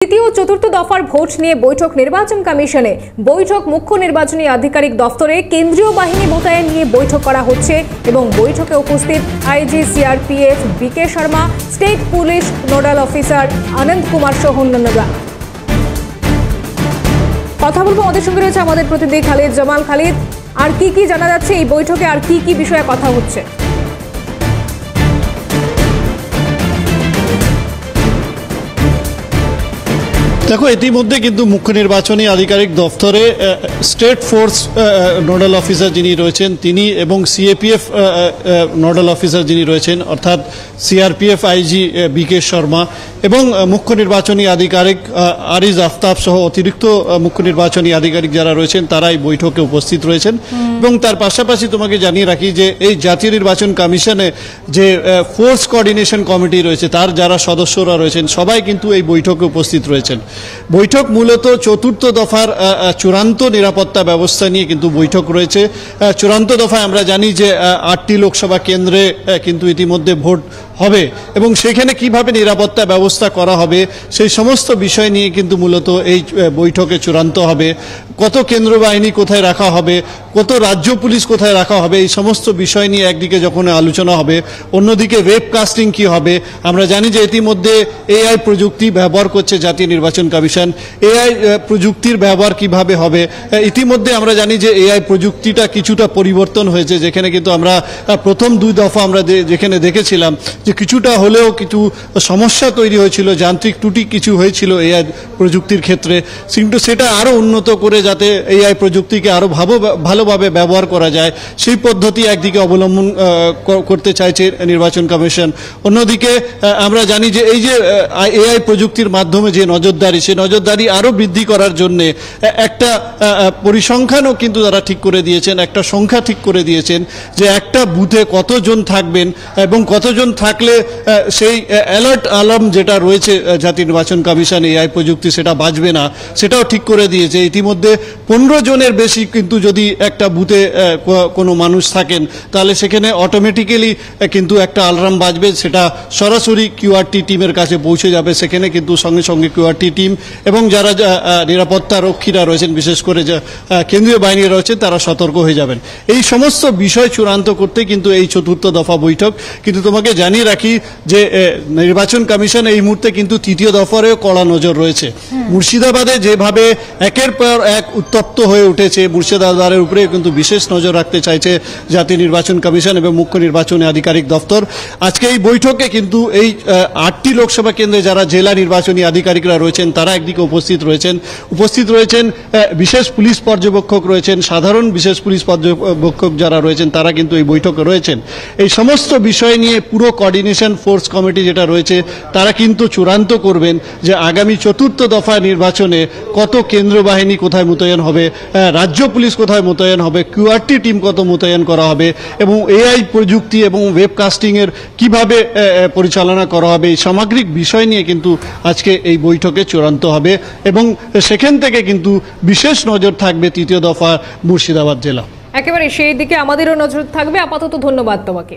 তৃতীয় ও চতুর্থ দফার ভোট নিয়ে বৈঠক নির্বাচন কমিশনে। বৈঠক মুখ্য নির্বাচনী আধিকারিক দফতরে কেন্দ্রীয় বাহিনী মোতায়েন নিয়ে বৈঠক করা হচ্ছে এবং বৈঠকে উপস্থিত IG CRPF BK Sharma, state police nodal officer Anand Kumar সহ অন্যান্যরা। কথা বলবো, আমাদের সঙ্গে রয়েছে আমাদের প্রতিনিধি খালিদ জামাল। খালিদ, আর কি জানা যাচ্ছে এই বৈঠকে, আর কি বিষয়ে কথা হচ্ছে? দেখো, ইতিমধ্যে কিন্তু মুখ্য নির্বাচনী আধিকারিক দফতরে স্টেট ফোর্স নোডাল অফিসার যিনি রয়েছেন তিনি এবং সিএপিএফ নোডাল অফিসার যিনি রয়েছেন অর্থাৎ সিআরপিএফ আইজি বিকে শর্মা এবং মুখ্য নির্বাচনী আধিকারিক আরিজ আফতাব সহ অতিরিক্ত মুখ্য নির্বাচনী আধিকারিক যারা রয়েছেন তারা এই বৈঠকে উপস্থিত রয়েছেন। এবং তার পাশাপাশি তোমাকে জানিয়ে রাখি যে এই জাতীয় নির্বাচন কমিশনে যে ফোর্স কোঅর্ডিনেশন কমিটি রয়েছে তার যারা সদস্যরা রয়েছেন সবাই কিন্তু এই বৈঠকে উপস্থিত রয়েছেন। বৈঠক মূলত চতুর্থ দফার চূড়ান্ত নিরাপত্তা ব্যবস্থা নিয়ে কিন্তু বৈঠক রয়েছে। চূড়ান্ত দফায় আমরা জানি যে 8টি লোকসভা কেন্দ্রে কিন্তু ইতিমধ্যে ভোট হবে এবং সেখানে কিভাবে নিরাপত্তা ব্যবস্থা করা হবে সেই সমস্ত বিষয় নিয়ে কিন্তু মূলত এই বৈঠকে চূড়ান্ত হবে। কত কেন্দ্র বাহিনী কোথায় রাখা হবে, কত রাজ্য পুলিশ কোথায় রাখা হবে, এই সমস্ত বিষয় নিয়ে একদিকে যখন আলোচনা হবে, অন্যদিকে ওয়েবকাস্টিং কি হবে। আমরা জানি যে ইতিমধ্যে এআই প্রযুক্তি ব্যবহার করছে জাতীয় নির্বাচন কমিশন। এআই প্রযুক্তির ব্যবহার কিভাবে হবে, ইতিমধ্যে আমরা জানি যে এআই প্রযুক্তিটা কিছুটা পরিবর্তন হয়েছে, যেখানে কিন্তু আমরা প্রথম 2 দফা আমরা যেখানে দেখেছিলাম যে কিছুটা হলেও কিছু সমস্যা তৈরি হয়েছিল, যান্ত্রিক ত্রুটি কিছু হয়েছিল এআই প্রযুক্তির ক্ষেত্রে, কিন্তু সেটা আরও উন্নত করে যাতে এআই প্রযুক্তিকে আরও ভালোভাবে ব্যবহার করা যায় সেই পদ্ধতি একদিকে অবলম্বন করতে চাইছে নির্বাচন কমিশন। অন্যদিকে আমরা জানি যে এই যে এআই প্রযুক্তির মাধ্যমে যে নজরদারি, সেই নজরদারি আরও বৃদ্ধি করার জন্যে একটা পরিসংখ্যানও কিন্তু তারা ঠিক করে দিয়েছেন, একটা সংখ্যা ঠিক করে দিয়েছেন যে একটা বুথে কতজন থাকবেন এবং কতজন থাকলে সেই অ্যালার্ট আলার্ম যেটা রয়েছে জাতীয় নির্বাচন কমিশন এআই প্রযুক্তি সেটা বাজবে না, সেটাও ঠিক করে দিয়েছে। ইতিমধ্যে 15 জনের বেশি কিন্তু যদি একটা বুথে কোনো মানুষ থাকেন তাহলে সেখানে অটোমেটিক্যালি কিন্তু একটা অ্যালার্ম বাজবে, সেটা সরাসরি কিউআরটি টিমের কাছে পৌঁছে যাবে। সেখানে কিন্তু সঙ্গে সঙ্গে কিউআরটি টিম এবং যারা নিরাপত্তা রক্ষীরা রয়েছেন, বিশেষ করে যা কেন্দ্রীয় বাহিনী রয়েছে, তারা সতর্ক হয়ে যাবেন। এই সমস্ত বিষয় চূড়ান্ত করতে কিন্তু এই চতুর্থ দফা বৈঠক। কিন্তু তোমাকে জানিয়ে রাখি যে নির্বাচন কমিশন এই মুহূর্তে কিন্তু তৃতীয় দফারেও কড়া নজর রয়েছে। মুর্শিদাবাদে যেভাবে একের পর এক উত্তপ্ত হয়ে উঠেছে, মুর্শিদাবাদের উপরে কিন্তু বিশেষ নজর রাখতে চাইছে জাতীয় নির্বাচন কমিশন এবং মুখ্য নির্বাচনী আধিকারিক দফতর। আজকে এই বৈঠকে কিন্তু এই 8টি লোকসভা কেন্দ্রে যারা জেলা নির্বাচনী আধিকারিকরা রয়েছেন তারা একদিকে উপস্থিত রয়েছেন বিশেষ পুলিশ পর্যবেক্ষক রয়েছেন, সাধারণ বিশেষ পুলিশ পর্যবেক্ষক যারা রয়েছেন তারা কিন্তু এই বৈঠকে রয়েছেন। এই সমস্ত বিষয় নিয়ে পুরো কোঅর্ডিনেশন ফোর্স কমিটি যেটা রয়েছে তারা কিন্তু চূড়ান্ত করবেন যে আগামী চতুর্থ দফা নির্বাচনে কত কেন্দ্র বাহিনী কোথায় মোতায়েন হবে, রাজ্য পুলিশ কোথায় মোতায়েন হবে, কিউআরটি টিম কত মোতায়েন করা হবে এবং এআই প্রযুক্তি এবং ওয়েবকাস্টিংয়ের কিভাবে পরিচালনা করা হবে, এই সামগ্রিক বিষয় নিয়ে কিন্তু আজকে এই বৈঠকে চূড়ান্ত হবে এবং সেখান থেকে কিন্তু বিশেষ নজর থাকবে তৃতীয় দফা মুর্শিদাবাদ জেলা। একেবারে সেই দিকে আমাদেরও নজর থাকবে। আপাতত ধন্যবাদ তোমাকে।